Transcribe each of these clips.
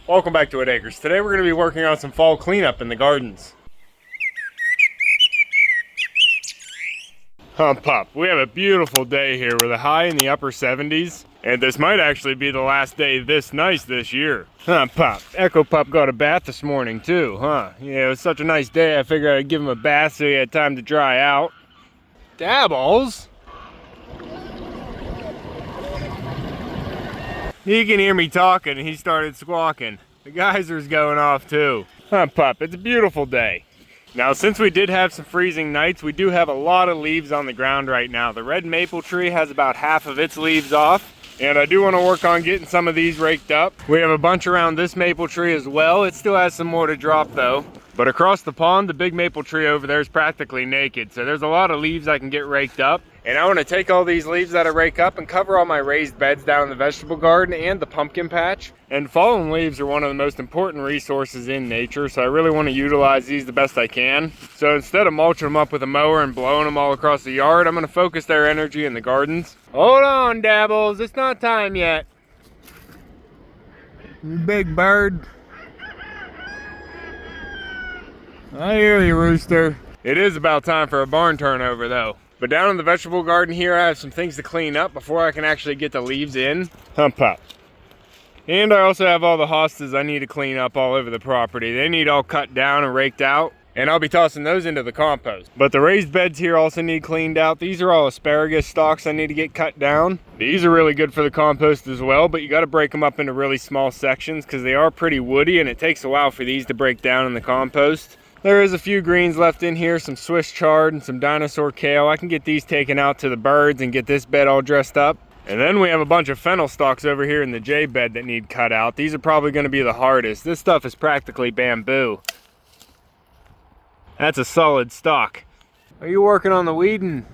Welcome back to Whitt Acres. Today we're going to be working on some fall cleanup in the gardens. Hump up. We have a beautiful day here with a high in the upper 70s. And this might actually be the last day this nice this year. Hump up. Echo Pup got a bath this morning too, huh? Yeah, it was such a nice day I figured I'd give him a bath so he had time to dry out. Dabbles? He can hear me talking and he started squawking. The geyser's going off too. Hump up. It's a beautiful day. Now, since we did have some freezing nights, we do have a lot of leaves on the ground right now. The red maple tree has about half of its leaves off, and I do want to work on getting some of these raked up. We have a bunch around this maple tree as well. It still has some more to drop though. But across the pond, the big maple tree over there is practically naked, so there's a lot of leaves I can get raked up. And I want to take all these leaves that I rake up and cover all my raised beds down in the vegetable garden and the pumpkin patch. And fallen leaves are one of the most important resources in nature, so I really want to utilize these the best I can. So instead of mulching them up with a mower and blowing them all across the yard, I'm going to focus their energy in the gardens. Hold on, Dabbles, it's not time yet. You big bird. I hear you, rooster. It is about time for a barn turnover though. But down in the vegetable garden here, I have some things to clean up before I can actually get the leaves in. Hump up. And I also have all the hostas I need to clean up all over the property. They need all cut down and raked out, and I'll be tossing those into the compost. But the raised beds here also need cleaned out. These are all asparagus stalks I need to get cut down. These are really good for the compost as well, but you got to break them up into really small sections because they are pretty woody, and it takes a while for these to break down in the compost. There is a few greens left in here, some Swiss chard and some dinosaur kale. I can get these taken out to the birds and get this bed all dressed up. And then we have a bunch of fennel stalks over here in the J bed that need cut out. These are probably going to be the hardest. This stuff is practically bamboo. That's a solid stalk. Are you working on the weeding?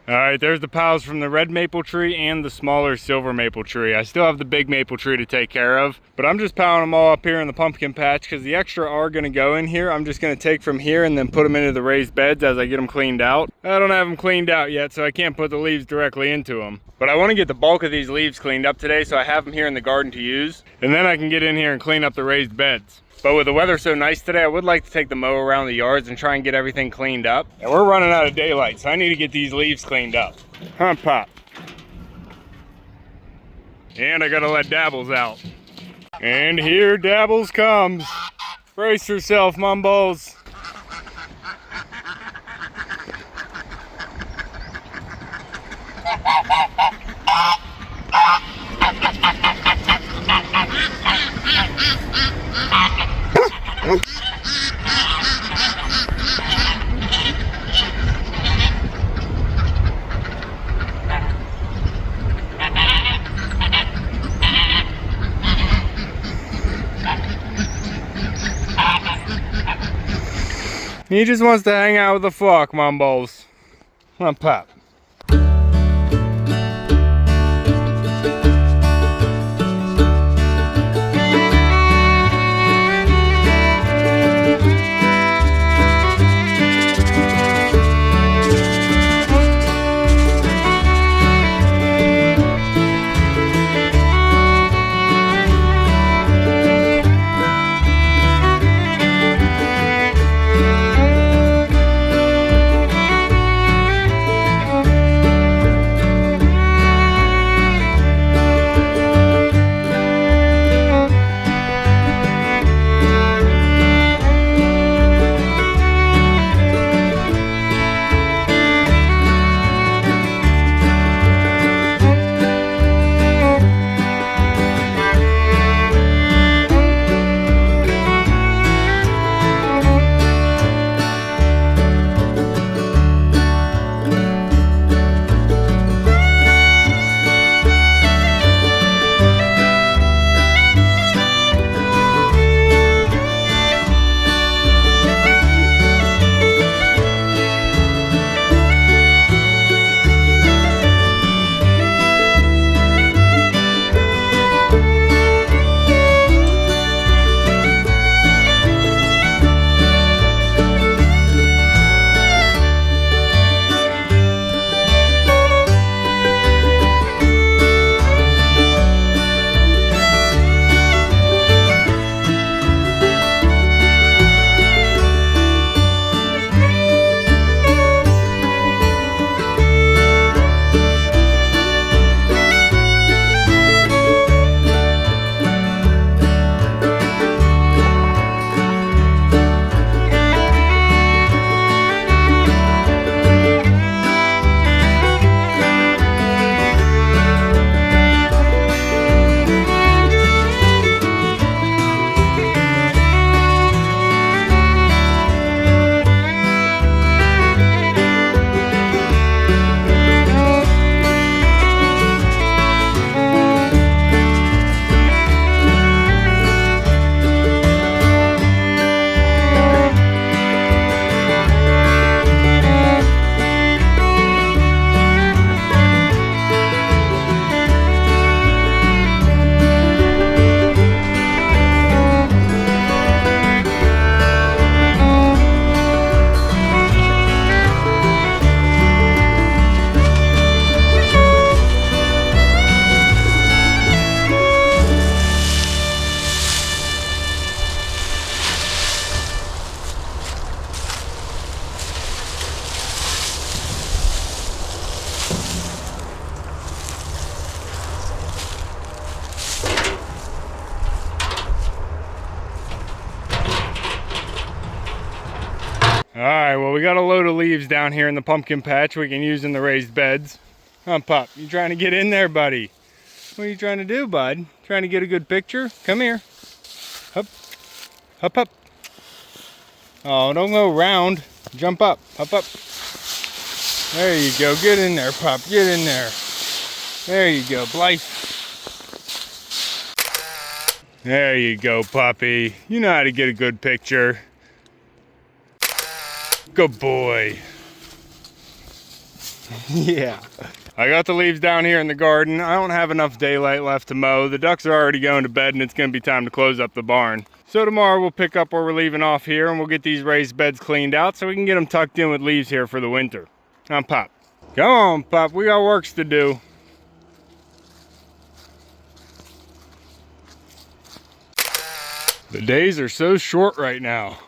Alright, there's the piles from the red maple tree and the smaller silver maple tree. I still have the big maple tree to take care of, but I'm just piling them all up here in the pumpkin patch because the extra are going to go in here. I'm just going to take from here and then put them into the raised beds as I get them cleaned out. I don't have them cleaned out yet, so I can't put the leaves directly into them. But I want to get the bulk of these leaves cleaned up today, so I have them here in the garden to use. And then I can get in here and clean up the raised beds. But with the weather so nice today, I would like to take the mow around the yards and try and get everything cleaned up. And we're running out of daylight, so I need to get these leaves cleaned up. Huh, Pop? And I gotta let Dabbles out. And here Dabbles comes. Brace yourself, Mumbles. He just wants to hang out with the flock, Mumbles. Come on, Pop. right, well, we got a load of leaves down here in the pumpkin patch we can use in the raised beds. Pup, you trying to get in there, buddy? What are you trying to do, bud? Trying to get a good picture? Come here. Up, up, up. Oh, don't go round. Jump up, up, up. There you go. Get in there, pup. Get in there. There you go, Blythe. There you go, puppy. You know how to get a good picture. Good boy. Yeah. I got the leaves down here in the garden. I don't have enough daylight left to mow. The ducks are already going to bed and it's going to be time to close up the barn. So tomorrow we'll pick up where we're leaving off here and we'll get these raised beds cleaned out so we can get them tucked in with leaves here for the winter. Pop. Come on, Pop. We got works to do. The days are so short right now.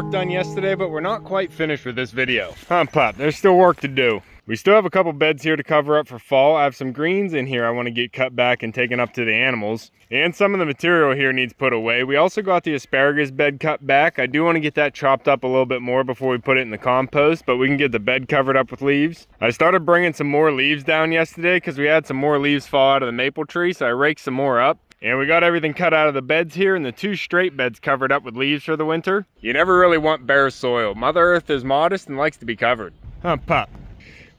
work done yesterday, but we're not quite finished with this video. Pup, there's still work to do. We still have a couple beds here to cover up for fall. I have some greens in here I want to get cut back and taken up to the animals. And some of the material here needs put away. We also got the asparagus bed cut back. I do want to get that chopped up a little bit more before we put it in the compost, but we can get the bed covered up with leaves. I started bringing some more leaves down yesterday because we had some more leaves fall out of the maple tree, so I raked some more up. And we got everything cut out of the beds here and the 2 straight beds covered up with leaves for the winter. You never really want bare soil. Mother Earth is modest and likes to be covered. Pup.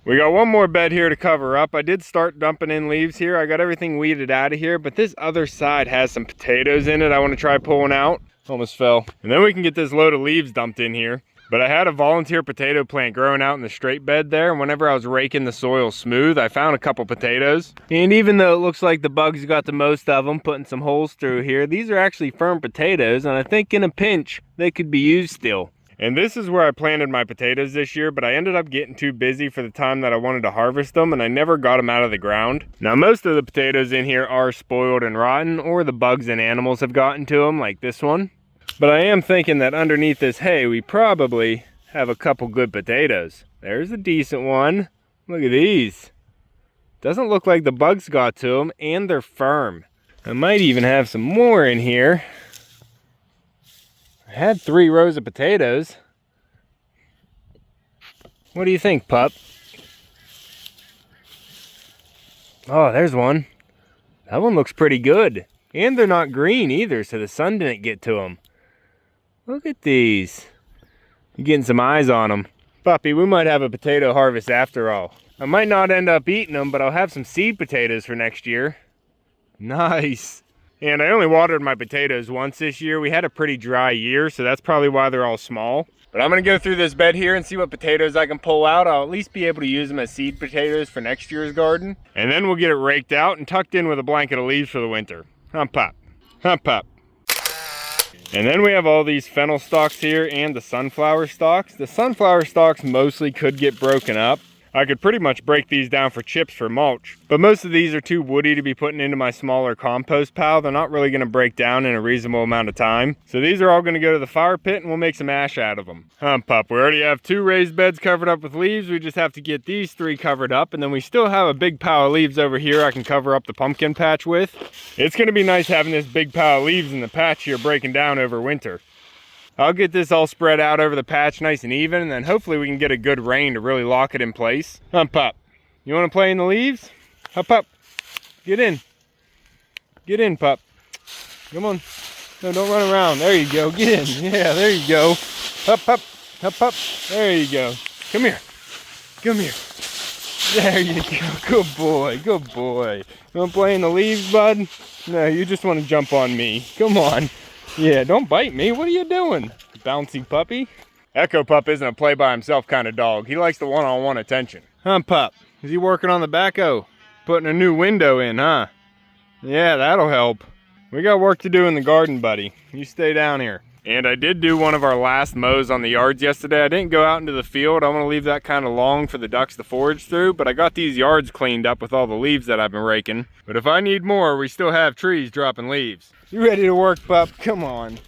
We got one more bed here to cover up. I did start dumping in leaves here. I got everything weeded out of here, but this other side has some potatoes in it I want to try pulling out. Almost fell. And then we can get this load of leaves dumped in here. But I had a volunteer potato plant growing out in the straight bed there, and whenever I was raking the soil smooth, I found a couple potatoes. And even though it looks like the bugs got the most of them, putting some holes through here, these are actually firm potatoes, and I think in a pinch, they could be used still. And this is where I planted my potatoes this year, but I ended up getting too busy for the time that I wanted to harvest them, and I never got them out of the ground. Now, most of the potatoes in here are spoiled and rotten, or the bugs and animals have gotten to them, like this one. But I am thinking that underneath this hay, we probably have a couple good potatoes. There's a decent one. Look at these. Doesn't look like the bugs got to them, and they're firm. I might even have some more in here. I had 3 rows of potatoes. What do you think, pup? Oh, there's one. That one looks pretty good. And they're not green either, so the sun didn't get to them. Look at these. You're getting some eyes on them. Puppy, we might have a potato harvest after all. I might not end up eating them, but I'll have some seed potatoes for next year. Nice. And I only watered my potatoes once this year. We had a pretty dry year, so that's probably why they're all small. But I'm gonna go through this bed here and see what potatoes I can pull out. I'll at least be able to use them as seed potatoes for next year's garden. And then we'll get it raked out and tucked in with a blanket of leaves for the winter. Pup. Pup. And then we have all these fennel stalks here and the sunflower stalks. The sunflower stalks mostly could get broken up. I could pretty much break these down for chips for mulch, but most of these are too woody to be putting into my smaller compost pile. They're not really going to break down in a reasonable amount of time. So these are all going to go to the fire pit and we'll make some ash out of them. Pup, we already have 2 raised beds covered up with leaves. We just have to get these 3 covered up, and then we still have a big pile of leaves over here I can cover up the pumpkin patch with. It's going to be nice having this big pile of leaves in the patch here breaking down over winter. I'll get this all spread out over the patch nice and even, and then hopefully we can get a good rain to really lock it in place. Pup, you want to play in the leaves? Pup, get in. Get in, pup. Come on. No, don't run around. There you go. Get in. Yeah, there you go. Pup. There you go. Come here. Come here. There you go. Good boy. Good boy. You want to play in the leaves, bud? No, you just want to jump on me. Come on. Yeah, don't bite me. What are you doing, bouncy puppy? Echo Pup isn't a play by himself kind of dog. He likes the one-on-one attention. Pup, is he working on the backhoe? Putting a new window in, huh? Yeah, that'll help. We got work to do in the garden, buddy. You stay down here. And I did do one of our last mows on the yards yesterday. I didn't go out into the field. I want to leave that kind of long for the ducks to forage through, but I got these yards cleaned up with all the leaves that I've been raking. But if I need more, we still have trees dropping leaves. You ready to work, pup? Come on.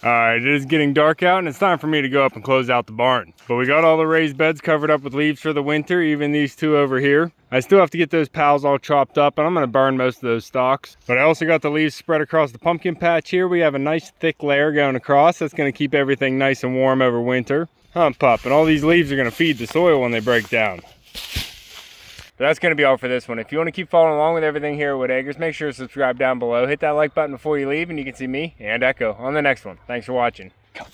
Alright, it is getting dark out and it's time for me to go up and close out the barn. But we got all the raised beds covered up with leaves for the winter, even these two over here. I still have to get those pals all chopped up and I'm going to burn most of those stalks. But I also got the leaves spread across the pumpkin patch here. We have a nice thick layer going across. That's going to keep everything nice and warm over winter. Hump up, and all these leaves are going to feed the soil when they break down. But that's going to be all for this one. If you want to keep following along with everything here at Whitt Acres, make sure to subscribe down below. Hit that like button before you leave and you can see me and Echo on the next one. Thanks for watching. Go.